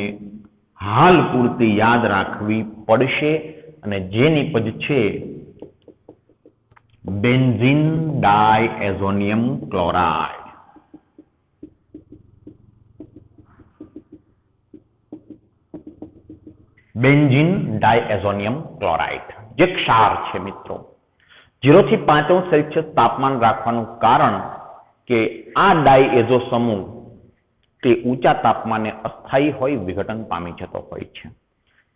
હાલ પૂરતી યાદ રાખવી પડશે, અને જે નિપજ છે benzene diazonium chloride. Benzene diazonium chloride જે ક્ષાર છે મિત્રો. 0 થી 5 અંશ સેલ્સિયસ તાપમાન રાખવાનું કારણ કે આ ડાયએઝો સમૂહ તે ઊંચા તાપમાને અસ્થાયી હોય વિઘટન પામી જતો હોય છે.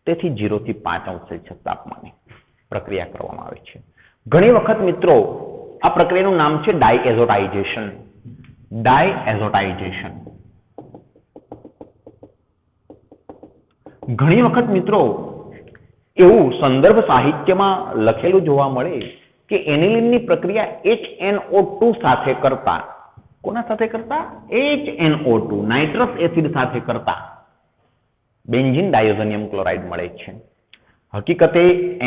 તેથી 0 થી 5 અંશ સેલ્સિયસ તાપમાને પ્રક્રિયા કરવામાં આવે છે. ઘણી વખત મિત્રો આ પ્રક્રિયાનું નામ છે ડાયએઝોટાઇઝેશન. ડાયએઝોટાઇઝેશન. ઘણી વખત મિત્રો એવું સંદર્ભ સાહિત્યમાં લખેલું જોવા મળે કે એનિલીનની પ્રક્રિયા HNO2 સાથે કરતા, કોના સાથે કરતા? HNO2 નાઇટ્રસ એસિડ સાથે કરતા બેન્ઝીન ડાયઝોનિયમ ક્લોરાઇડ મળે છે. હકીકતે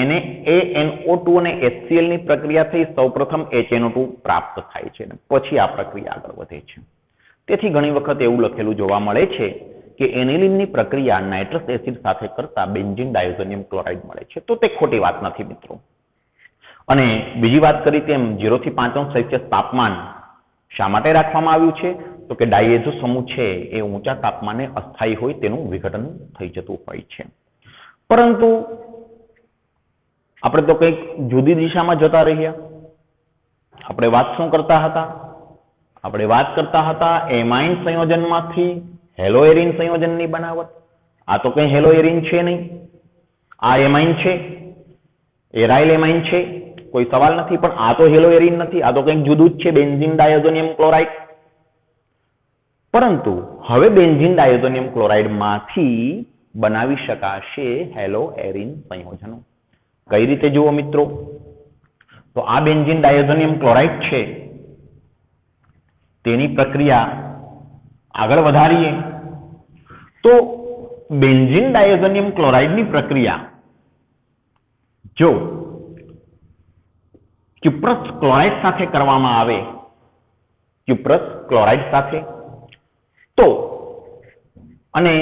NaNO2 અને HCl ની પ્રક્રિયા થઈ સૌપ્રથમ HNO2 પ્રાપ્ત થાય છે, પછી આ પ્રક્રિયા આગળ વધે છે. તેથી ઘણી વખત એવું લખેલું જોવા મળે છે કે એનિલીનની પ્રક્રિયા નાઇટ્રસ એસિડ સાથે કરતા બેન્ઝીન ડાયઝોનિયમ ક્લોરાઇડ મળે છે. તો તે ખોટી વાત નથી મિત્રો. અને બીજી વાત કરી તેમ 0 થી 5 અંશ સેલ્સિયસ તાપમાન શા માટે રાખવામાં આવ્યું છે? તો કે ડાયએઝો સમૂહ છે એ ઊંચા તાપમાને અસ્થાયી હોય તેનું વિઘટન થઈ જતું હોય છે. પરંતુ આપણે તો કંઈક જુદી દિશામાં જતા રહ્યા. આપણે વાત શું કરતા હતા? આપણે વાત કરતા હતા એમાઇન સંયોજનમાંથી હેલો એરિન સંયોજનની બનાવટ. આ તો કંઈ હેલો એરિન છે નહીં, આ એમાઇન છે, એરાઇલ એમાઇન છે, કોઈ સવાલ નથી. પણ આ તો હેલો એરિન નથી, આ તો કંઈક જુદું જ છે, બેન્ઝીન ડાયઝોનિયમ ક્લોરાઇડ. પરંતુ હવે બેન્ઝીન ડાયઝોનિયમ ક્લોરાઇડમાંથી બનાવી શકાશે હેલો એરિન સંયોજનો. કઈ રીતે જુઓ મિત્રો? તો આ બેન્ઝીન ડાયઝોનિયમ ક્લોરાઇડ છે તેની પ્રક્રિયા આગળ વધારીએ તો બેન્ઝીન ડાયઝોનિયમ ક્લોરાઇડની પ્રક્રિયા જો ક્યુપ્રસ ક્લોરાઇડ સાથે કરવામાં આવે, ક્યુપ્રસ ક્લોરાઇડ સાથે, તો અને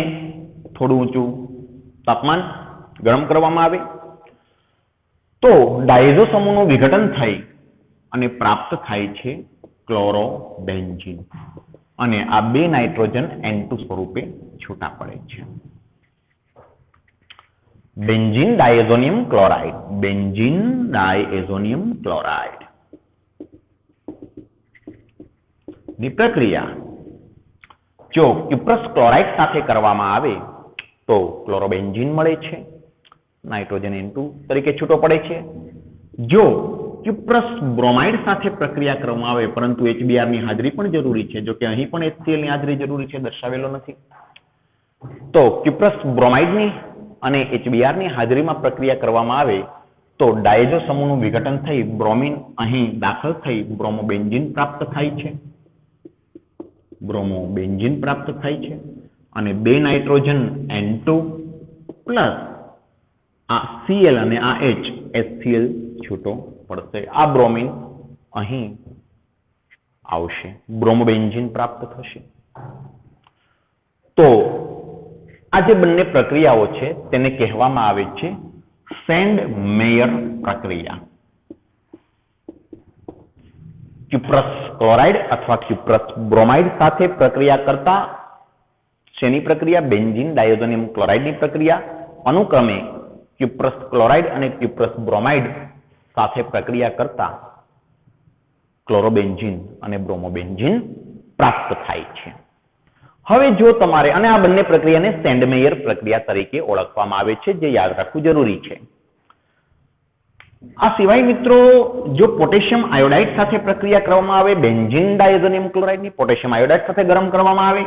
થોડું ઊંચું તાપમાન ગરમ કરવામાં આવે તો ડાયઝો સમૂહનું વિઘટન થઈ અને પ્રાપ્ત થાય છે ક્લોરોબેન્ઝીન, અને આ બે નાઇટ્રોજન N2 સ્વરૂપે છૂટા પડે છે. Benzene diazonium chloride. Benzene diazonium chloride ની પ્રક્રિયા જો ક્યુપ્રસ ક્લોરાઇડ સાથે કરવામાં આવે તો ક્લોરોબેન્ઝીન મળે છે, નાઇટ્રોજન N2 તરીકે છૂટો પડે છે. જો ક્યુપ્રસ બ્રોમાઇડ સાથે પ્રક્રિયા કરવામાં આવે, પરંતુ HBr ની હાજરી પણ જરૂરી છે, જો કે અહીં પણ HCl ની હાજરી જરૂરી છે, દર્શાવેલો નથી, તો ક્યુપ્રસ બ્રોમાઇડની અને HBr ની હાજરીમાં પ્રક્રિયા કરવામાં આવે તો ડાયઝો સમૂહનું વિઘટન થઈ બ્રોમિન અહીં દાખલ થઈ બ્રોમોબેન્ઝીન પ્રાપ્ત થાય છે. બ્રોમોબેન્ઝીન પ્રાપ્ત થાય છે અને 2 નાઇટ્રોજન N2 પ્લસ આ Cl અને આ H HCl છૂટો પડશે. આ બ્રોમિન અહીં આવશે, બ્રોમોબેન્ઝીન પ્રાપ્ત થશે. તો આ જે બંને પ્રક્રિયાઓ છે તેને કહેવામાં આવે છે સેન્ડ-મેયર પ્રક્રિયા. ક્યુપ્રસ ક્લોરાઇડ અથવા ક્યુપ્રસ બ્રોમાઇડ સાથે પ્રક્રિયા કરતા શેની પ્રક્રિયા? બેન્ઝીન ડાયોઝોનિયમ ક્લોરાઇડની પ્રક્રિયા. અનુક્રમે ક્યુપ્રસ ક્લોરાઇડ અને ક્યુપ્રસ બ્રોમાઇડ સાથે પ્રક્રિયા કરતા ક્લોરોબેન્ઝીન અને બ્રોમોબેન્ઝીન પ્રાપ્ત થાય છે. હવે જો તમારે, અને આ બંને પ્રક્રિયાને સેન્ડ-મેયર પ્રક્રિયા તરીકે ઓળખવામાં આવે છે, જે યાદ રાખવું જરૂરી છે. આ સિવાય મિત્રો જો પોટેશિયમ આયોડાઇડ સાથે પ્રક્રિયા કરવામાં આવે બેન્ઝીન ડાયોઝોનિયમ ક્લોરાઇડની પોટેશિયમ આયોડાઇડ સાથે ગરમ કરવામાં આવે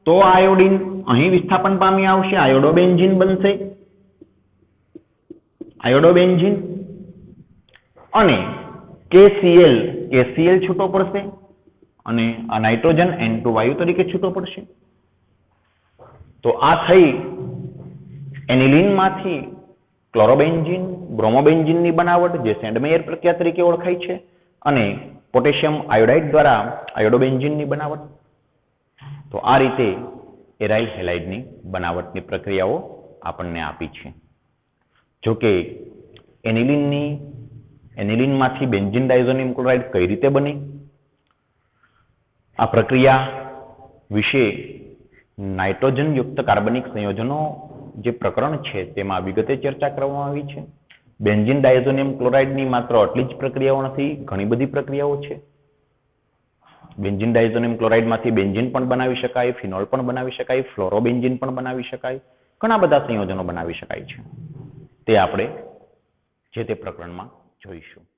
તો આયોડીન અહીં વિસ્થાપન પામી આવશે, આયોડોબેન્ઝીન બનશે, આયોડોબેન્ઝીન, અને KCl છૂટો પડશે અને આ નાઇટ્રોજન N2 વાયુ તરીકે છૂટો પડશે. તો આ થઈ એનિલિનમાંથી ક્લોરોબેન્ઝીન બ્રોમોબેન્ઝીનની બનાવટ, જે સેન્ડ-મેયર પ્રક્રિયા તરીકે ઓળખાય છે, અને પોટેશિયમ આયોડાઇડ દ્વારા આયોડોબેન્ઝીનની બનાવટ. તો આ રીતે એરાઇલ હેલાઇડની બનાવટની પ્રક્રિયાઓ આપણને આપી છે. જોકે એનિલિનમાંથી બેન્ઝીન ડાયોઝોનિયમ ક્લોરાઇડ કઈ રીતે બને, આ પ્રક્રિયા વિશે નાઇટ્રોજનયુક્ત કાર્બનિક સંયોજનો જે પ્રકરણ છે તેમાં વિગતે ચર્ચા કરવામાં આવી છે. બેન્ઝીન ડાયોઝોનિયમ ક્લોરાઇડની માત્ર આટલી જ પ્રક્રિયાઓ નથી, ઘણી બધી પ્રક્રિયાઓ છે. બેન્ઝીન ડાયોઝોનિયમ ક્લોરાઇડમાંથી બેન્ઝીન પણ બનાવી શકાય, ફિનોલ પણ બનાવી શકાય, ફ્લોરોબેન્ઝીન પણ બનાવી શકાય, ઘણા બધા સંયોજનો બનાવી શકાય છે. તે આપણે જે તે પ્રકરણમાં જોઈશું.